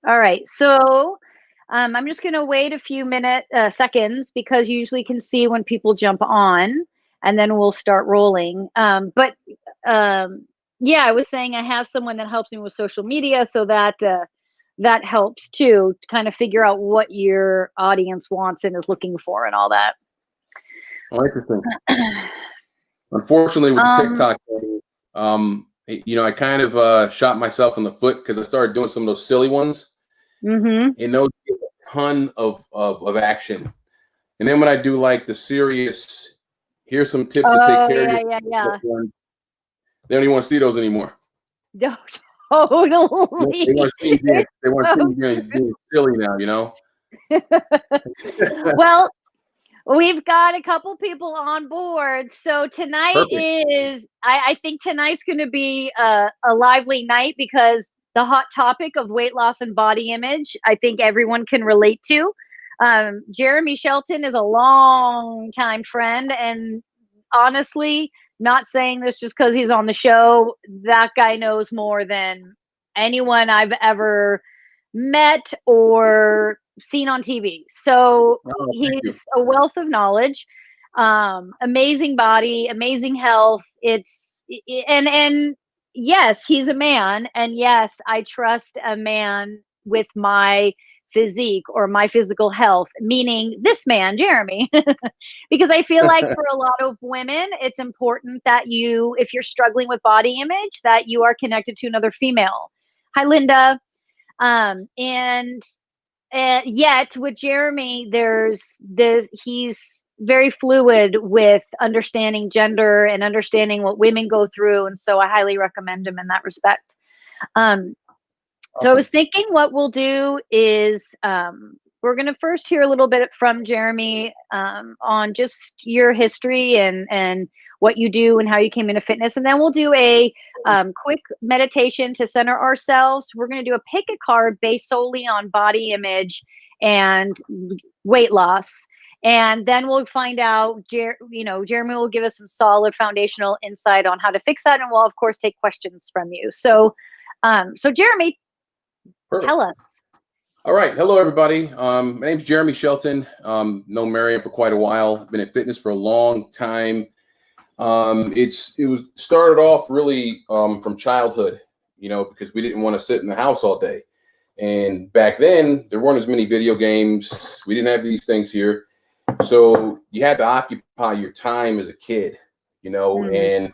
All right. So I'm just going to wait a few seconds because you usually can see when people jump on, and then we'll start rolling. But yeah, I was saying I have someone that helps me with social media, so that helps too, to kind of figure out what your audience wants and is looking for and all that. Oh, interesting. Unfortunately, with the Um, TikTok thing, I kind of shot myself in the foot because I started doing some of those silly ones, mhm. and those get a ton of action. And then when I do like the serious, here's some tips to take Oh care of yeah, your yeah, yeah. one, they don't even want to see those anymore. No, They want totally. to see you being, It's they want to see so you being silly now. well, we've got a couple people on board. So tonight Perfect. is, I think tonight's going to be a lively night because the hot topic of weight loss and body image, I think everyone can relate to. Jeremy Shelton is a long time friend. And honestly, not saying this just because he's on the show, that guy knows more than anyone I've ever met or seen on TV. So Oh, thank you. he's a wealth of knowledge, amazing body, amazing health. And yes, he's a man, and yes, I trust a man with my physique or my physical health, meaning this man, Jeremy. Because I feel like for a lot of women, it's important that you, if you're struggling with body image, that you are connected to another female. Hi, Linda. And yet with Jeremy, there's this, he's very fluid with understanding gender and understanding what women go through. And so I highly recommend him in that respect. Um, so I was Awesome. thinking what we'll do is we're going to first hear a little bit from Jeremy on just your history and what you do and how you came into fitness. And then we'll do a quick meditation to center ourselves. We're going to do a pick a card based solely on body image and weight loss. And then we'll find out, Jeremy will give us some solid foundational insight on how to fix that. And we'll, of course, take questions from you. So Jeremy, Perfect. tell us. All right. Hello, everybody. My name's Jeremy Shelton. Known Marion for quite a while. Been in fitness for a long time. It was started off really from childhood, because we didn't want to sit in the house all day. And back then, there weren't as many video games. We didn't have these things here. So you had to occupy your time as a kid, Mm, and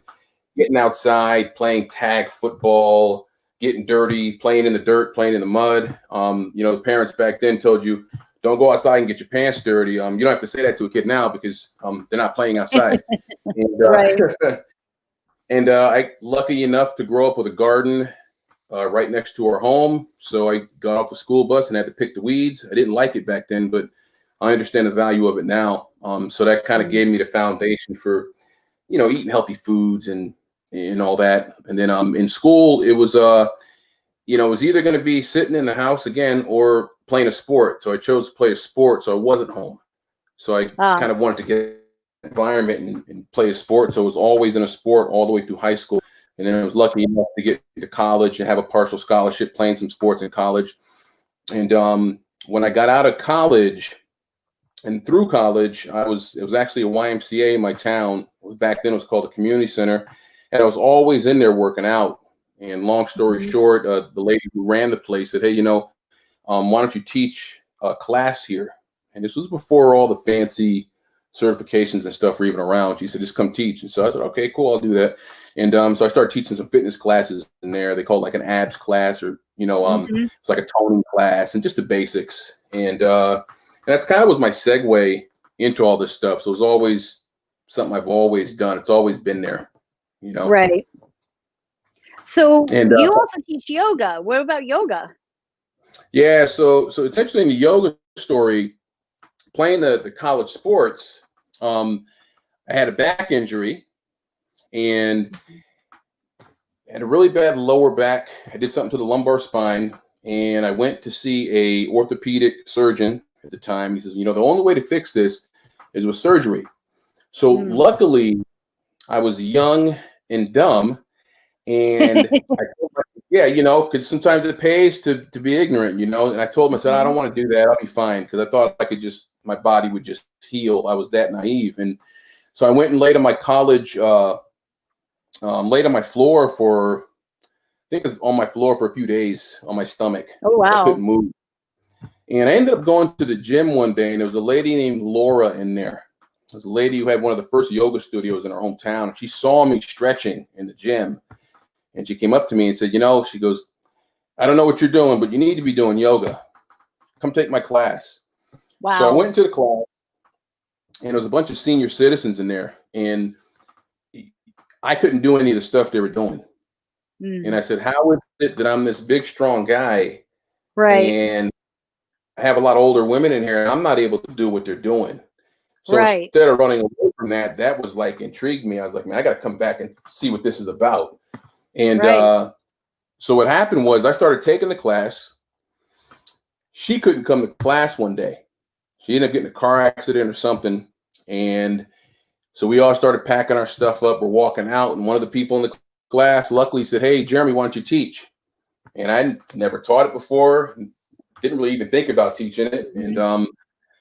getting outside, playing tag football, getting dirty, playing in the dirt, playing in the mud. The parents back then told you, don't go outside and get your pants dirty. You don't have to say that to a kid now because they're not playing outside. And right. I lucky enough to grow up with a garden right next to our home. So I got off the school bus and had to pick the weeds. I didn't like it back then, but I understand the value of it now. So that kind of Mm, gave me the foundation for, eating healthy foods and all that. And then in school, it was either going to be sitting in the house again or playing a sport. So I chose to play a sport, so I wasn't home. So I ah, kind of wanted to get environment and play a sport. So I was always in a sport all the way through high school. And then I was lucky enough to get to college and have a partial scholarship playing some sports in college. And when I got out of college and through college, it was actually a YMCA in my town. Back then it was called a community center. And I was always in there working out. And long story mhm. short, the lady who ran the place said, hey, why don't you teach a class here? And this was before all the fancy certifications and stuff were even around. She said, just come teach. And so I said, okay, cool, I'll do that. And so I started teaching some fitness classes in there. They call it like an abs class or, Mhm. it's like a toning class and just the basics. And that's kind of was my segue into all this stuff. So it was always something I've always done. It's always been there. Right. So And you also teach yoga. What about yoga? yeah, so it's interesting, the yoga story, playing the college sports. I had a back injury and had a really bad lower back. I did something to the lumbar spine, and I went to see a orthopedic surgeon at the time. He says, the only way to fix this is with surgery. So Mm. luckily, I was young and dumb, and I told yeah, because sometimes it pays to be ignorant, And I told him, I said, I don't Mhm. want to do that. I'll be fine, because I thought my body would just heal. I was that naive, and so I went and laid on my college, laid on my floor for, I think it was on my floor for a few days on my stomach Oh, because I couldn't wow. move. And I ended up going to the gym one day, and there was a lady named Laura in there. There was a lady who had one of the first yoga studios in her hometown, and she saw me stretching in the gym, and she came up to me and said, she goes, I don't know what you're doing, but you need to be doing yoga. Come take my class. So I Wow. went into the class, and there was a bunch of senior citizens in there, and I couldn't do any of the stuff they were doing. And Mm. I said, how is it that I'm this big, strong guy, Right. and I have a lot of older women in here, and I'm not able to do what they're doing? So Right. instead of running away from that, that was like intrigued me. I was like, man, I got to come back and see what this is about. And Right. so what happened was I started taking the class. She couldn't come to class one day. She ended up getting a car accident or something. And so we all started packing our stuff up. We're walking out. And one of the people in the class luckily said, hey, Jeremy, why don't you teach? And I never taught it before. Didn't really even think about teaching it. And Mhm.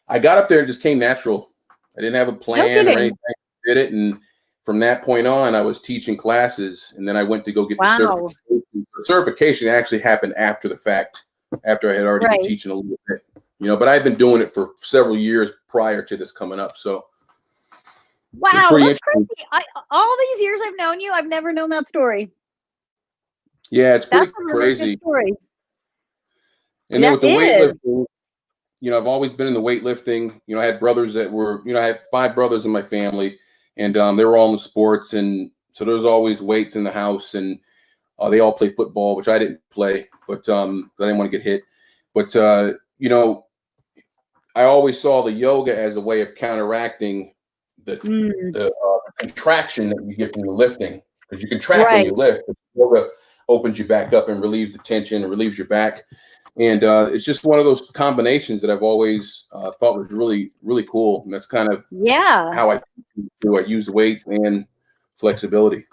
I got up there and just came natural. I didn't have a No plan or kidding. anything. Did it. And from that point on, I was teaching classes. And then I went to go get the Wow. certification. The certification actually happened after the fact, after I had already been Right. teaching a little bit. But I've been doing it for several years prior to this coming up. So it's Wow, pretty that's interesting. crazy. All these years I've known you, I've never known that story. Yeah, it's That's pretty a really good crazy. story. And then That with the is. weightlifting, I've always been in the weightlifting. I had brothers that were, I had 5 brothers in my family, and they were all in the sports. And so there was always weights in the house, and they all play football, which I didn't play, but I didn't want to get hit. But, I always saw the yoga as a way of counteracting the, Mm, the contraction that you get from the lifting, because you contract when right. you lift, but yoga opens you back up and relieves the tension and relieves your back. And it's just one of those combinations that I've always thought was really, really cool. And that's kind of Yeah, how I do. I use weights and flexibility.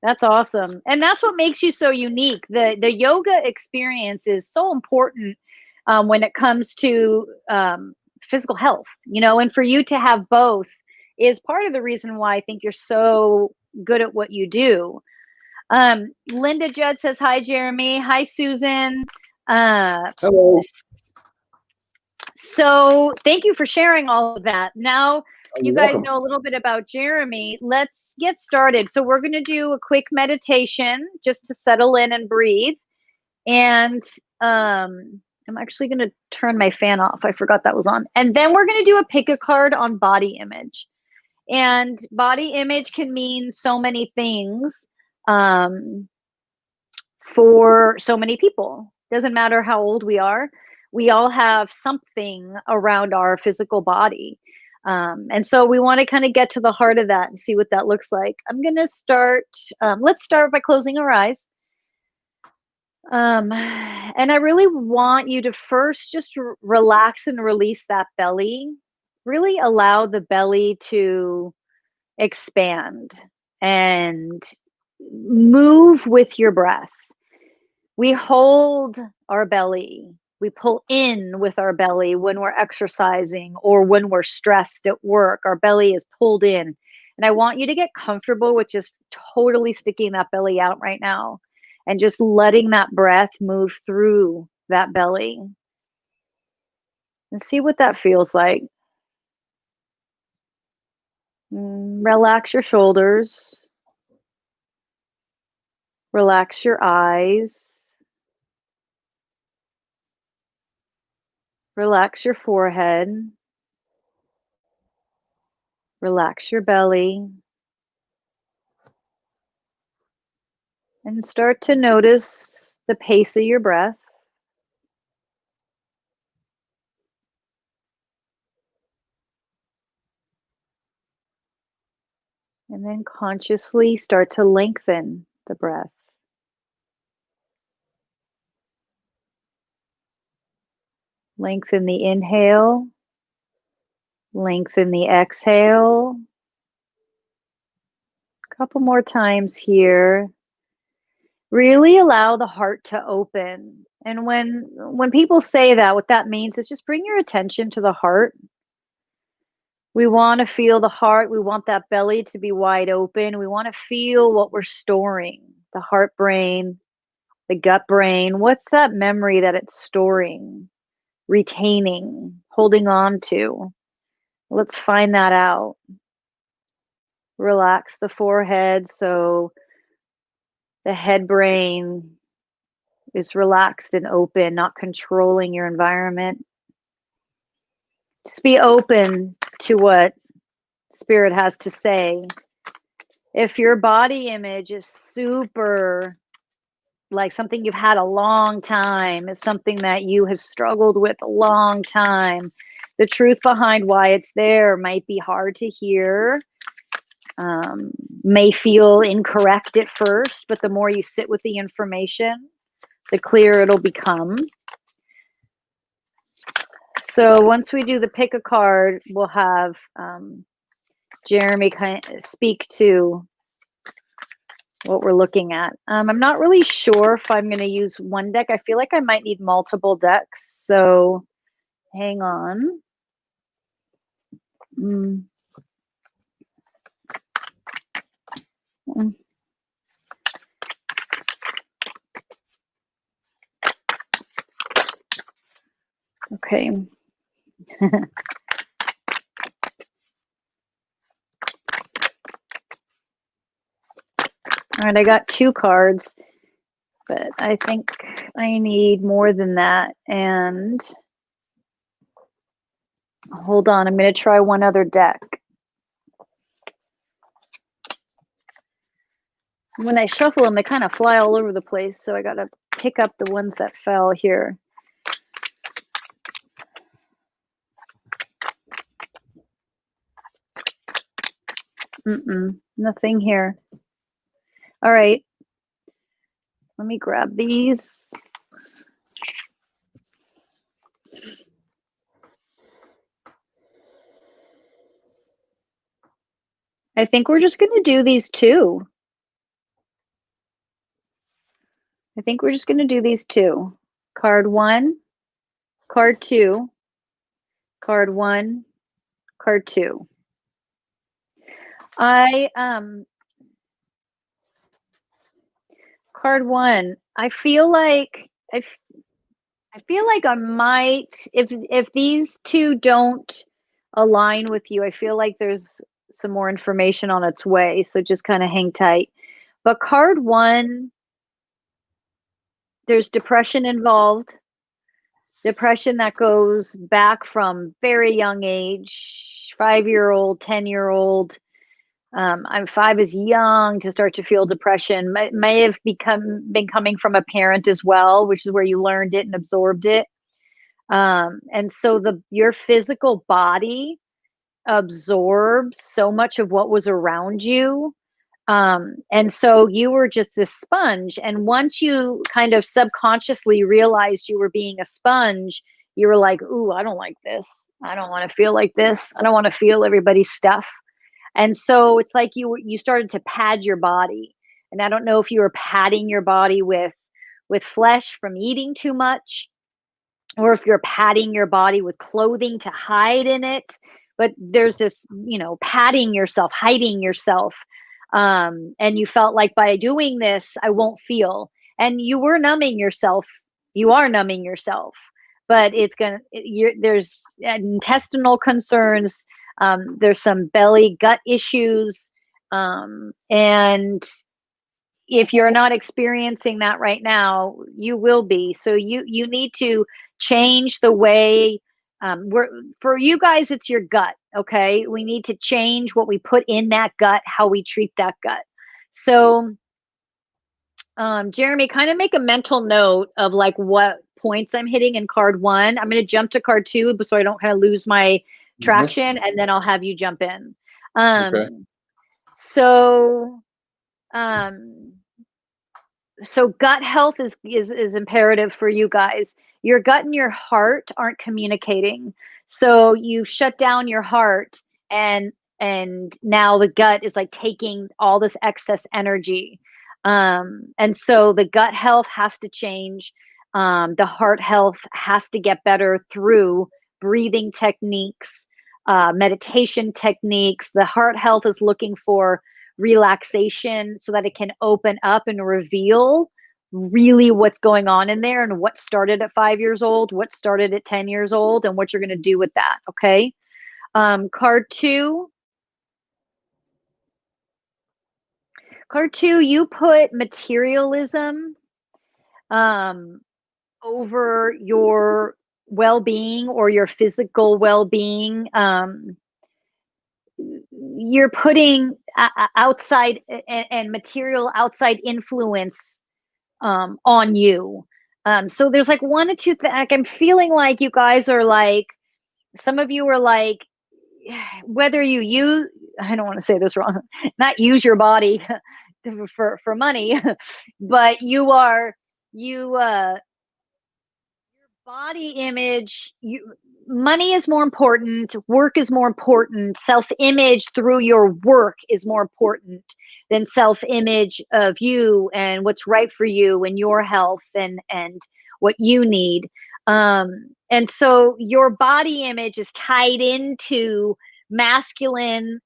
that's awesome. And that's what makes you so unique. The yoga experience is so important when it comes to physical health, and for you to have both is part of the reason why I think you're so good at what you do. Linda Judd says, hi, Jeremy. Hi, Susan. Uh, Hello. So thank you for sharing all of that. Now you You're guys welcome. know a little bit about Jeremy. Let's get started. So we're going to do a quick meditation just to settle in and breathe. And I'm actually going to turn my fan off. I forgot that was on. And then we're going to do a pick a card on body image. And body image can mean so many things for so many people. Doesn't matter how old we are. We all have something around our physical body. And so we want to kind of get to the heart of that and see what that looks like. I'm going to start, let's start by closing our eyes. And I really want you to first just relax and release that belly. Really allow the belly to expand and move with your breath. We hold our belly. We pull in with our belly when we're exercising or when we're stressed at work. Our belly is pulled in. And I want you to get comfortable with just totally sticking that belly out right now and just letting that breath move through that belly and see what that feels like. Relax your shoulders, relax your eyes, relax your forehead, relax your belly. And start to notice the pace of your breath. And then consciously start to lengthen the breath. Lengthen the inhale, lengthen the exhale. A couple more times here. Really allow the heart to open. And when people say that, what that means is just bring your attention to the heart. We want to feel the heart. We want that belly to be wide open. We want to feel what we're storing, the heart brain, the gut brain. What's that memory that it's storing, retaining, holding on to? Let's find that out. Relax the forehead so the head brain is relaxed and open, not controlling your environment. Just be open to what spirit has to say. If your body image is super like something you've had a long time, it's something that you have struggled with a long time, the truth behind why it's there might be hard to hear, may feel incorrect at first, but the more you sit with the information, the clearer it'll become. So once we do the pick a card, we'll have Jeremy kind of speak to what we're looking at. I'm not really sure if I'm going to use one deck. I feel like I might need multiple decks. So hang on. Okay. All right, I got 2 cards, but I think I need more than that. And hold on, I'm going to try one other deck. When I shuffle them, they kind of fly all over the place, so I got to pick up the ones that fell here. Nothing here. All right. Let me grab these. I think we're just going to do these 2. I think we're just going to do these 2. Card 1, card 2, card 1, card 2. Card 1, I feel like I might, if these 2 don't align with you, I feel like there's some more information on its way, so just kind of hang tight. But card 1, there's depression involved. Depression that goes back from very young age, 5-year-old, 10-year-old. 5 is young to start to feel depression. May have been coming from a parent as well, which is where you learned it and absorbed it. And so your physical body absorbs so much of what was around you. And so you were just this sponge. And once you kind of subconsciously realized you were being a sponge, you were like, ooh, I don't like this. I don't want to feel like this. I don't want to feel everybody's stuff. And so it's like you started to pad your body. And I don't know if you were padding your body with flesh from eating too much, or if you're padding your body with clothing to hide in it. But there's this, padding yourself, hiding yourself. And you felt like by doing this, I won't feel. And you were numbing yourself. You are numbing yourself. But there's intestinal concerns. There's some belly gut issues. And if you're not experiencing that right now, you will be. So you need to change the way, for you guys, it's your gut. Okay. We need to change what we put in that gut, how we treat that gut. So, Jeremy, kind of make a mental note of like what points I'm hitting in card 1. I'm going to jump to card 2 so I don't kind of lose my traction, and then I'll have you jump in. Okay. So gut health is imperative for you guys. Your gut and your heart aren't communicating. So you shut down your heart, and now the gut is like taking all this excess energy. And so the gut health has to change. The heart health has to get better through breathing techniques, meditation techniques. The heart health is looking for relaxation so that it can open up and reveal really what's going on in there and what started at 5 years old, what started at 10 years old, and what you're going to do with that. Okay. Card two. Card two, you put materialism um, over your well-being or your physical well-being. You're putting outside and material outside influence on you. So there's like one or two things. Like I'm feeling like you guys are like, some of you are like, whether you use, I don't want to say this wrong, not use your body for money, but you body image, money is more important, work is more important, self-image through your work is more important than self-image of you and what's right for you and your health and what you need. And so your body image is tied into masculine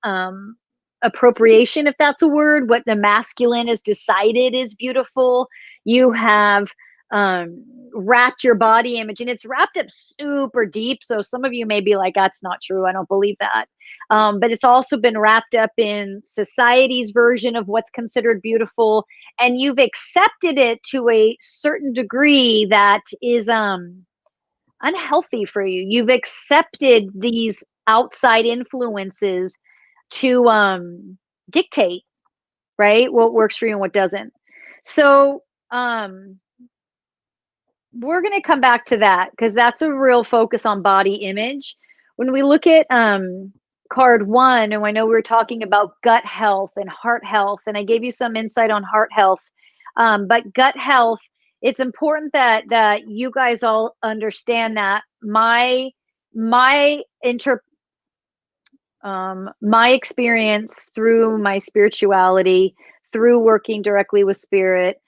appropriation, if that's a word, what the masculine has decided is beautiful. You have um, wrapped your body image, and it's wrapped up super deep. So some of you may be like, that's not true. I don't believe that. But it's also been wrapped up in society's version of what's considered beautiful. And you've accepted it to a certain degree that is unhealthy for you. You've accepted these outside influences to dictate, right, what works for you and what doesn't. So we're going to come back to that because that's a real focus on body image. When we look at card one, and I know we were talking about gut health and heart health, and I gave you some insight on heart health, but gut health, it's important that you guys all understand that my experience through my spirituality, through working directly with spirit,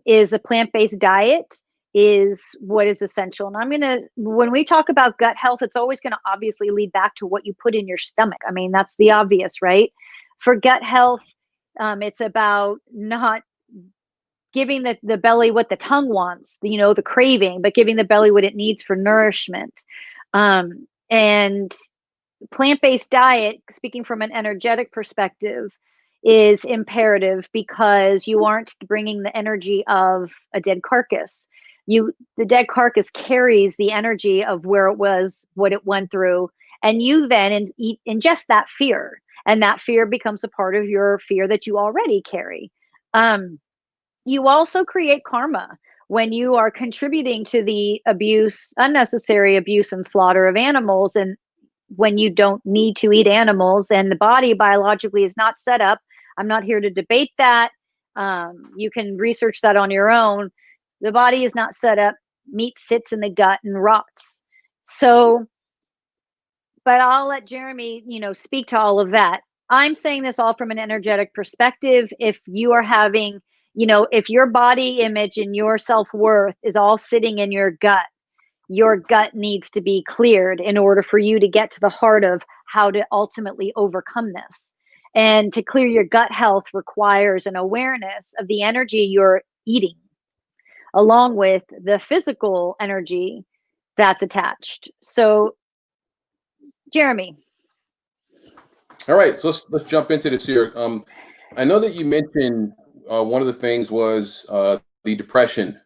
is a plant-based diet is what is essential. And when we talk about gut health, it's always going to obviously lead back to what you put in your stomach. I mean, that's the obvious, right? For gut health, it's about not giving the belly what the tongue wants, the craving, but giving the belly what it needs for nourishment. And plant-based diet, speaking from an energetic perspective, is imperative because you aren't bringing the energy of a dead carcass. The dead carcass carries the energy of where it was, what it went through, and you then ingest that fear, and that fear becomes a part of your fear that you already carry. You also create karma when you are contributing to the unnecessary abuse and slaughter of animals, and when you don't need to eat animals, and the body biologically is not set up. I'm not here to debate that. You can research that on your own. The body is not set up. Meat sits in the gut and rots. So, but I'll let Jeremy, speak to all of that. I'm saying this all from an energetic perspective. If you are having, if your body image and your self-worth is all sitting in your gut needs to be cleared in order for you to get to the heart of how to ultimately overcome this. And to clear your gut health requires an awareness of the energy you're eating, along with the physical energy that's attached. So, Jeremy. All right, so let's jump into this here. I know that you mentioned one of the things was the depression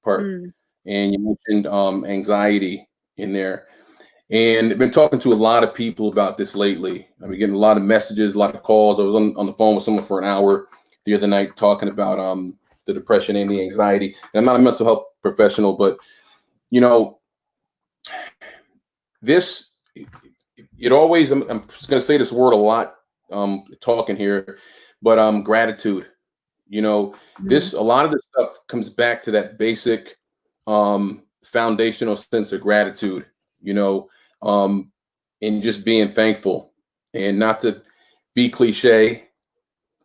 part, and you mentioned anxiety in there. And I've been talking to a lot of people about this lately. I've been getting a lot of messages, a lot of calls. I was on the phone with someone for an hour the other night talking about the depression and the anxiety. And I'm not a mental health professional, but this, it always, I'm just going to say this word a lot talking here, but gratitude. This, a lot of this stuff comes back to that basic foundational sense of gratitude, and just being thankful, and not to be cliche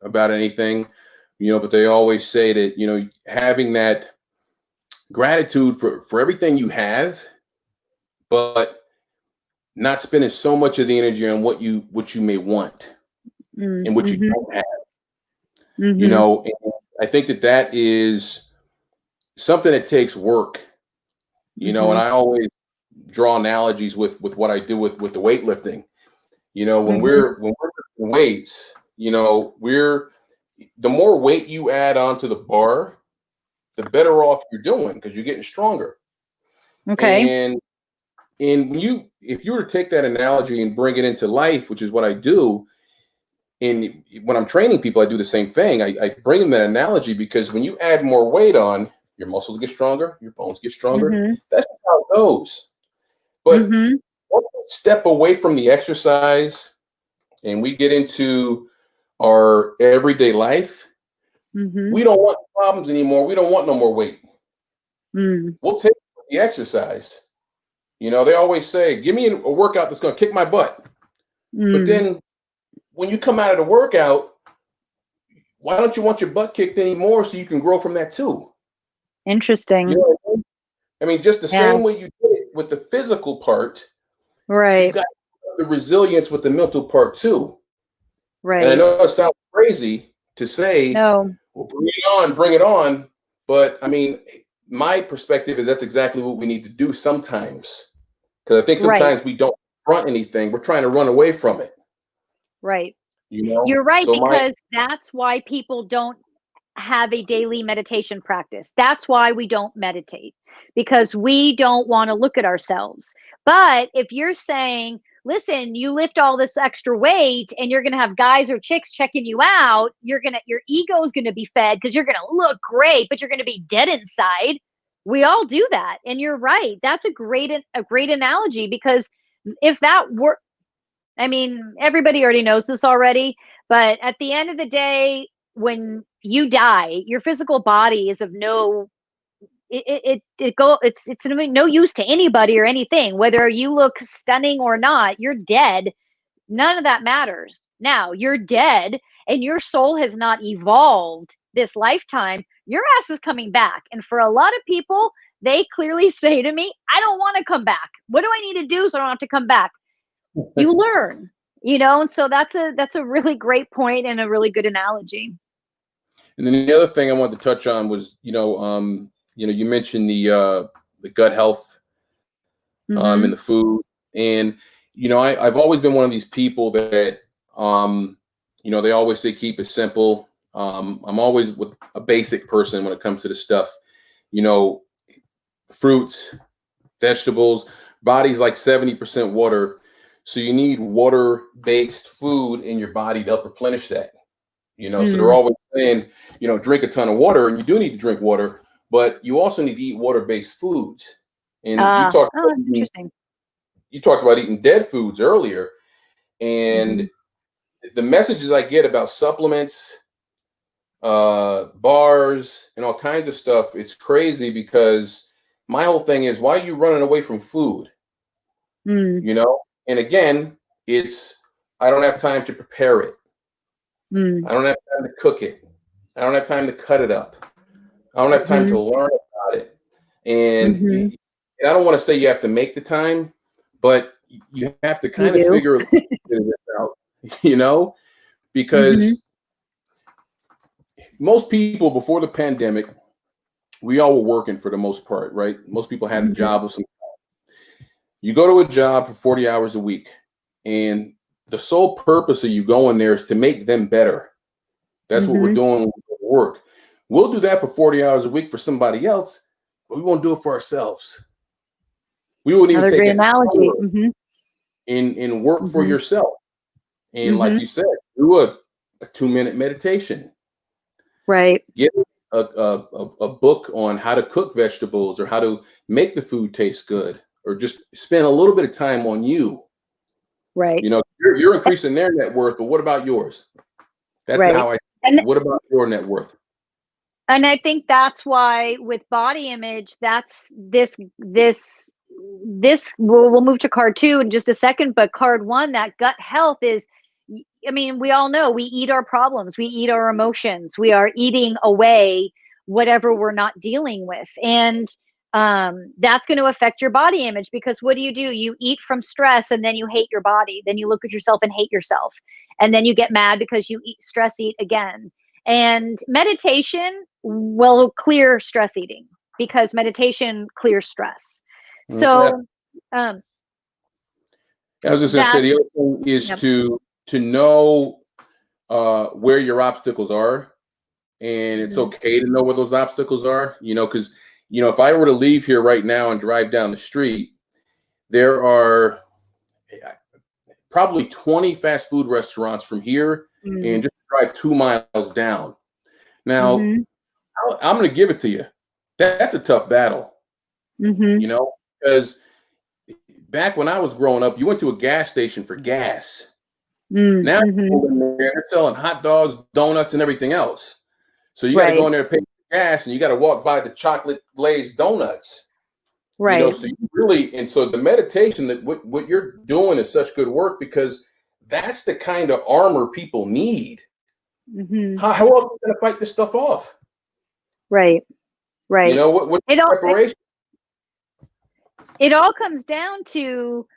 about anything, but they always say that, having that gratitude for everything you have, but not spending so much of the energy on what you may want and what you Mm-hmm. don't have. Mm-hmm. And I think that is something that takes work. And Mm-hmm. I always draw analogies with what I do with the weightlifting. When Mm-hmm. we're lifting weights, we're the more weight you add onto the bar, the better off you're doing because you're getting stronger. Okay. And if you were to take that analogy and bring it into life, which is what I do, and when I'm training people, I do the same thing. I bring them that analogy because when you add more weight on, your muscles get stronger, your bones get stronger. Mm-hmm. That's how it goes. But Mm-hmm. once we step away from the exercise and we get into our everyday life, Mm-hmm. we don't want problems anymore. We don't want no more weight. Mm. We'll take the exercise. They always say, give me a workout that's going to kick my butt. But Mm. then when you come out of the workout, why don't you want your butt kicked anymore so you can grow from that too? You Interesting. know what I mean? I mean, just the Yeah. same way you did it with the physical part, you've Right. got the resilience with the mental part too. And I Right. know it sounds crazy to say, No. well, bring it on. But I mean, my perspective is that's exactly what we need to do sometimes. Because I think Right. sometimes we don't front anything. We're trying to run away from it, Right. You're right, So my because that's why people don't have a daily meditation practice. That's why we don't meditate, because we don't want to look at ourselves. But if you're saying, listen, you lift all this extra weight and you're going to have guys or chicks checking you out, your ego is going to be fed because you're going to look great, but you're going to be dead inside. We all do that. And you're right. That's a great analogy, because if that were, I mean, everybody already knows this already, but at the end of the day, when you die, your physical body is of no it's of no use to anybody or anything. Whether you look stunning or not, you're dead. None of that matters. Now, you're dead and your soul has not evolved this lifetime. Your ass is coming back. And for a lot of people, they clearly say to me, I don't want to come back. What do I need to do so I don't have to come back? You learn, and so that's a really great point and a really good analogy. And then the other thing I wanted to touch on was, you mentioned the gut health and Mhm. the food, and I've always been one of these people that they always say keep it simple. I'm always with a basic person when it comes to the stuff, you know, fruits, vegetables. Body's like 70% water, so you need water-based food in your body to help replenish that. So they're Mm. always saying, drink a ton of water, and you do need to drink water, but you also need to eat water-based foods. And Oh, that's interesting. you talked about eating dead foods earlier, and Mhm. the messages I get about supplements, bars, and all kinds of stuff, it's crazy because my whole thing is, why are you running away from food? Mm. And again, it's I don't have time to prepare it. Mm. I don't have time to cook it. I don't have time to cut it up. I don't have time to Mhm. learn about it. And, Mhm. and I don't want to say you have to make the time, but you have to You kind of do? figure this out, you know, Mhm. because most people before the pandemic, we all were working for the most part, right? Most people had a Mhm. job of some. You go to a job for 40 hours a week, and the sole purpose of you going there is to make them better. That's what we're Mhm. doing with work. We'll do that for 40 hours a week for somebody else, but we won't do it for ourselves. We wouldn't even Another take great an analogy. hour Mhm. in work for Mhm. yourself. And like Mhm. you said, do a 2-minute meditation. Right. Get a book on how to cook vegetables or how to make the food taste good, or just spend a little bit of time on you. Right. You're increasing their net worth, but what about yours? That's Right. how I. And What about your net worth? and I think that's why with body image, that's this we'll move to card 2 in just a second, but card 1, that gut health is I mean, we all know we eat our problems, we eat our emotions, we are eating away whatever we're not dealing with. And that's going to affect your body image, because what do? You eat from stress, and then you hate your body. Then you look at yourself and hate yourself. And then you get mad because you eat again. And meditation will clear stress eating, because meditation clears stress. Yeah. So, um, I was just going to say, that, the other thing is yep. to know where your obstacles are, and it's Mhm. okay to know where those obstacles are. Because if I were to leave here right now and drive down the street, there are probably 20 fast food restaurants from here, and Mm. just drive 2 miles down. Now, Mhm. I'm going to give it to you. That's a tough battle, Mhm. because back when I was growing up, you went to a gas station for gas. Mm. Now Mhm. people in there, they're selling hot dogs, donuts, and everything else. So you got to go Right. in there to pay for gas, and you got to walk by the chocolate glazed donuts. Right. So you really, and so the meditation, that what you're doing is such good work, because that's the kind of armor people need. Mhm. How else are you going to fight this stuff off? Right. Right. What It all it, preparation? it all comes down to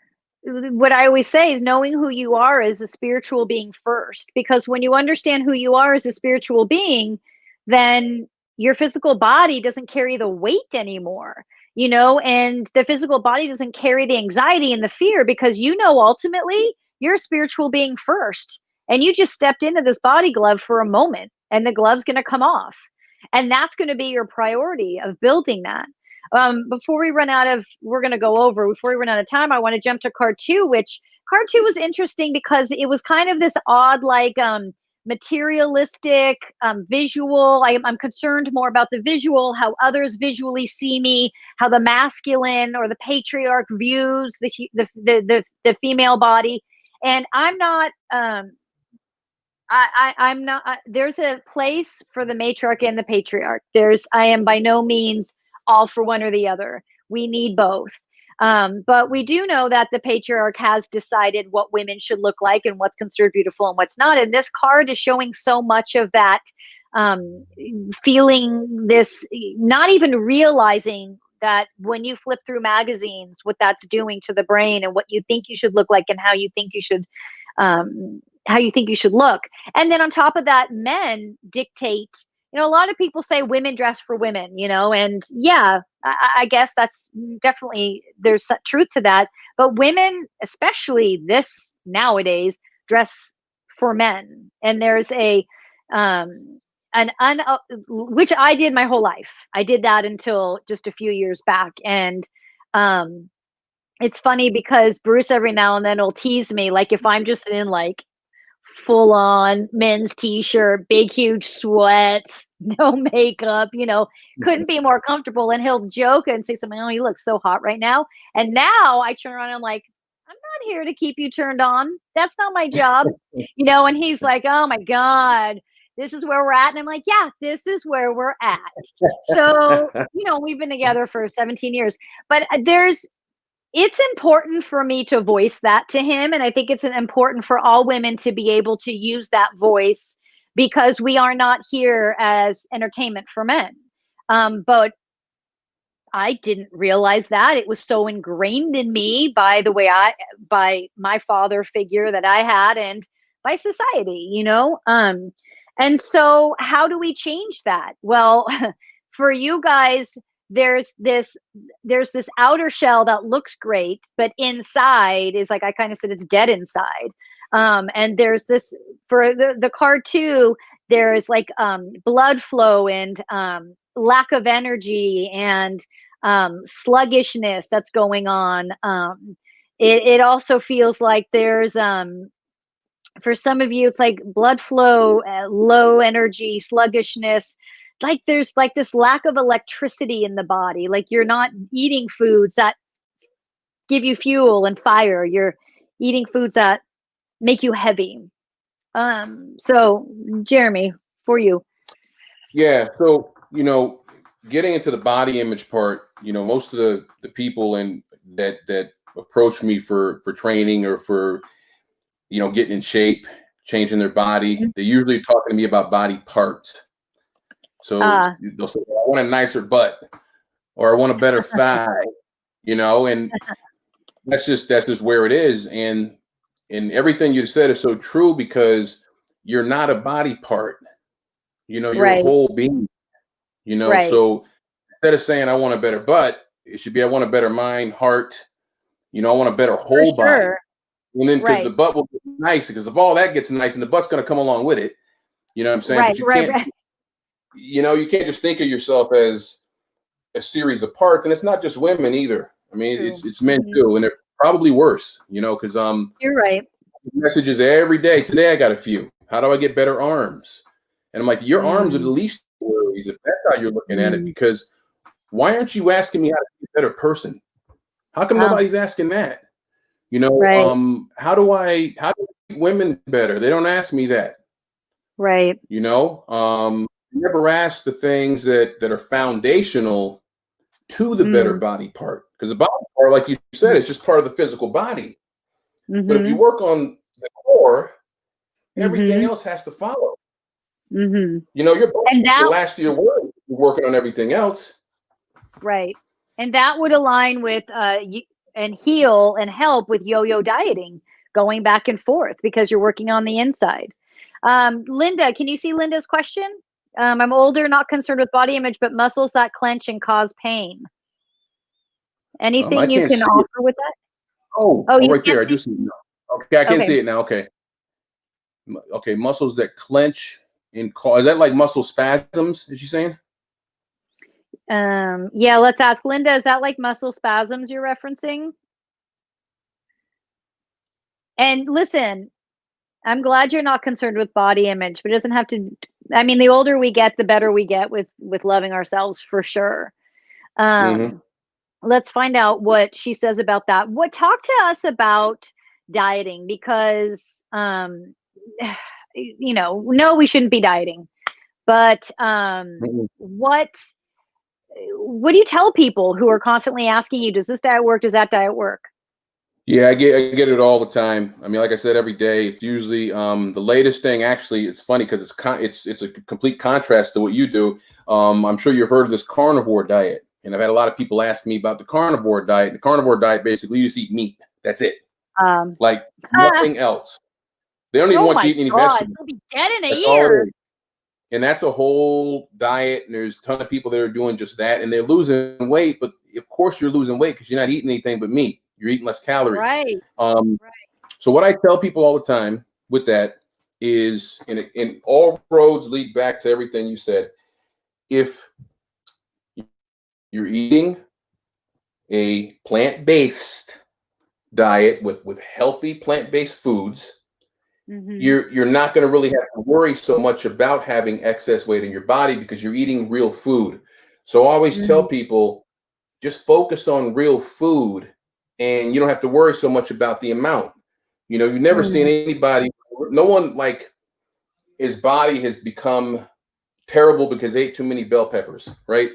what I always say is knowing who you are as a spiritual being first. Because when you understand who you are as a spiritual being, then your physical body doesn't carry the weight anymore, and the physical body doesn't carry the anxiety and the fear, because ultimately you're a spiritual being first. And you just stepped into this body glove for a moment, and the glove's going to come off. And that's going to be your priority of building that. Before we run out of, we're going to go over, before we run out of time, I want to jump to card two, which card two was interesting because it was kind of this odd, like, materialistic, visual. I'm concerned more about the visual, how others visually see me, how the masculine or the patriarch views the female body. And I'm not, I'm not. There's a place for the matriarch and the patriarch. I am by no means all for one or the other. We need both. But we do know that the patriarch has decided what women should look like and what's considered beautiful and what's not. And this card is showing so much of that, um, feeling this, not even realizing that when you flip through magazines, what that's doing to the brain and what you think you should look like and how you think you should look. And then on top of that, men dictate. A lot of people say women dress for women, and yeah, I guess that's definitely, there's truth to that. But women, especially this nowadays, dress for men. And there's which I did my whole life. I did that until just a few years back. And um, it's funny because Bruce every now and then will tease me, like if I'm just in like full on men's t-shirt, big huge sweats, no makeup, couldn't be more comfortable. And he'll joke and say something, "Oh, you look so hot right now." And now I turn around and I'm like, "I'm not here to keep you turned on. That's not my job." And he's like, "Oh my God, this is where we're at." And I'm like, "Yeah, this is where we're at." So, we've been together for 17 years, but it's important for me to voice that to him. And I think it's important for all women to be able to use that voice, because we are not here as entertainment for men. But I didn't realize that. It was so ingrained in me by my father figure that I had, and by society. And so how do we change that? Well, for you guys, there's this there's this outer shell that looks great, but inside is, like I kind of said, it's dead inside. And there's this, for the card too, there's like blood flow and lack of energy and sluggishness that's going on. It also feels like there's, for some of you, it's like blood flow, low energy, sluggishness. Like there's like this lack of electricity in the body. Like you're not eating foods that give you fuel and fire. You're eating foods that make you heavy. So Jeremy, for you. Yeah. So, getting into the body image part, most of the people that approach me for training or for, getting in shape, changing their body. They're usually talking to me about body parts. So they'll say, I want a nicer butt, or I want a better thigh, and that's just where it is. And everything you said is so true, because you're not a body part, you're a whole being, Right. so instead of saying I want a better butt, it should be I want a better mind, heart, I want a better whole body. And then, because the butt will get nice, because if all that gets nice, and the butt's going to come along with it, you know what I'm saying? But you can't, you can't just think of yourself as a series of parts. And it's not just women either. I mean, it's men too, and they're probably worse, because you're right. Messages every day. Today I got a few. How do I get better arms? And I'm like, your arms are the least worries if that's how you're looking at it, because why aren't you asking me how to be a better person? How come nobody's asking that? How do I make women better? They don't ask me that. Right. Never ask the things that are foundational to the better body part, because the body part, like you said, is just part of the physical body. But if you work on the core, everything else has to follow. Your body will last your word. You're working on everything else. Right. And that would align with and heal and help with yo-yo dieting, going back and forth, because you're working on the inside. Linda, can you see Linda's question? I'm older, not concerned with body image, but muscles that clench and cause pain. Anything you can offer with that? Oh, right there. I do see it now. Okay, I can see it now. Okay. Okay, muscles that clench and cause. Is that like muscle spasms? Is she saying? Yeah, let's ask Linda. Is that like muscle spasms you're referencing? And listen, I'm glad you're not concerned with body image, but it doesn't have to. I mean, the older we get, the better we get with loving ourselves, for sure. Let's find out what she says about that. Talk to us about dieting, because no, we shouldn't be dieting, but what do you tell people who are constantly asking you, does this diet work? Does that diet work? Yeah, I get it all the time. I mean, like I said, every day. It's usually the latest thing. Actually, it's funny because it's a complete contrast to what you do. I'm sure you've heard of this carnivore diet, and I've had a lot of people ask me about the carnivore diet. The carnivore diet, basically, you just eat meat. That's it. Like nothing else. They don't even want you eating any vegetables. They'll be dead in a year. And that's a whole diet, and there's a ton of people that are doing just that, and they're losing weight. But of course, you're losing weight because you're not eating anything but meat. You're eating less calories. Right. So what I tell people all the time with that is, in all roads lead back to everything you said. If you're eating a plant-based diet with healthy plant-based foods, you're not going to really have to worry so much about having excess weight in your body, because you're eating real food. So I always tell people, just focus on real food, and you don't have to worry so much about the amount. You've never seen anybody, no one, like, his body has become terrible because they ate too many bell peppers, right?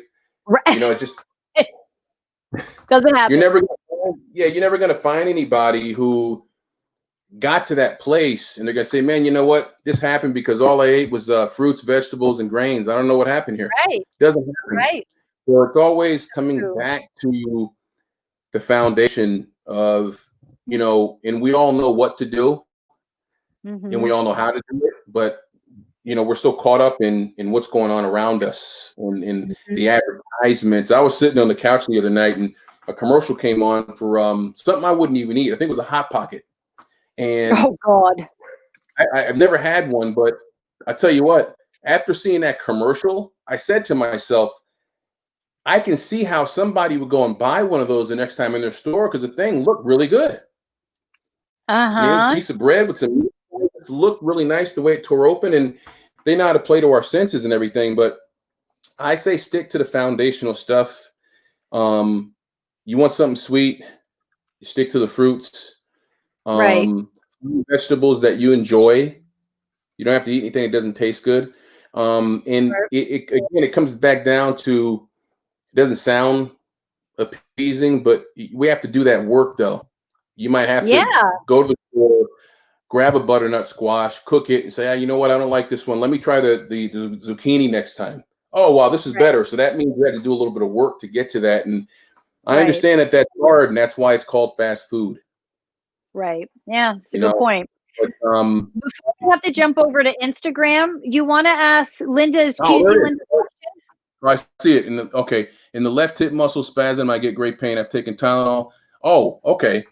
It just doesn't happen. You're never going to find anybody who got to that place and they're going to say, man, you know what? This happened because all I ate was fruits, vegetables, and grains. I don't know what happened here. Right. Doesn't happen. Right. So it's always coming back to the foundation of, and we all know what to do, and we all know how to do it, but we're so caught up in what's going on around us and in the advertisements. I was sitting on the couch the other night, and a commercial came on for something I wouldn't even eat. I think it was a Hot Pocket. And oh God, I've never had one, but I tell you what, after seeing that commercial, I said to myself, I can see how somebody would go and buy one of those the next time in their store, because the thing looked really good. I mean, it was a piece of bread with some meat. It looked really nice the way it tore open, and they know how to play to our senses and everything. But I say stick to the foundational stuff. You want something sweet, you stick to the fruits. Right. Vegetables that you enjoy. You don't have to eat anything that doesn't taste good. And it comes back down to, it doesn't sound appeasing, but we have to do that work though. You might have to go to the store, grab a butternut squash, cook it, and say, you know what? I don't like this one. Let me try the zucchini next time. Oh, wow, this is Right. better. So that means you had to do a little bit of work to get to that. And I Right. understand that that's hard, and that's why it's called fast food. Right. Yeah, it's a You good know, point. but Before we have to jump over to Instagram, you want to ask Linda's, can you there see it is. Linda's? Oh, I see it in the left hip muscle spasm. I get great pain. I've taken Tylenol. Oh, okay.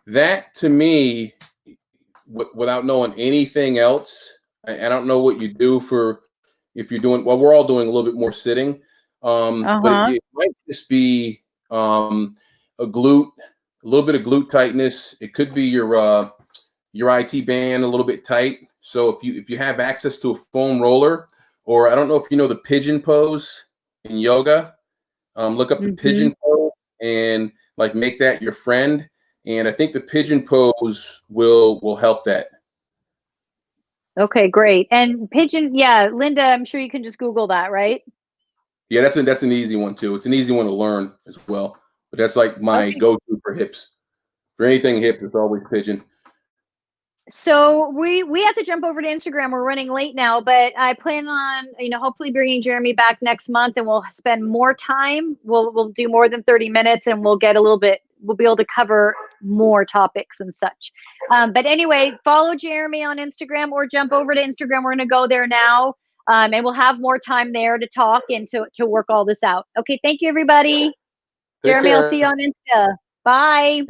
That to me, without knowing anything else, I don't know what you do for if you're doing. Well, we're all doing a little bit more sitting, but Uh-huh. it might just be a little bit of glute tightness. It could be your IT band a little bit tight. So if you have access to a foam roller, or I don't know if you know the pigeon pose in yoga, look up the Mm-hmm. pigeon pose and like make that your friend. And I think the pigeon pose will help that. Okay, great. And pigeon, yeah, Linda, I'm sure you can just Google that, right? Yeah, that's an easy one too. It's an easy one to learn as well. But that's like my Okay. go-to for hips. For anything hip, it's always pigeon. So we have to jump over to Instagram. We're running late now, but I plan on, hopefully bringing Jeremy back next month, and we'll spend more time. We'll do more than 30 minutes, and we'll get a little bit. We'll be able to cover more topics and such. But anyway, follow Jeremy on Instagram or jump over to Instagram. We're going to go there now, and we'll have more time there to talk and to work all this out. Okay, thank you, everybody. Take Jeremy, I'll care. see you on Insta. Bye. Yeah.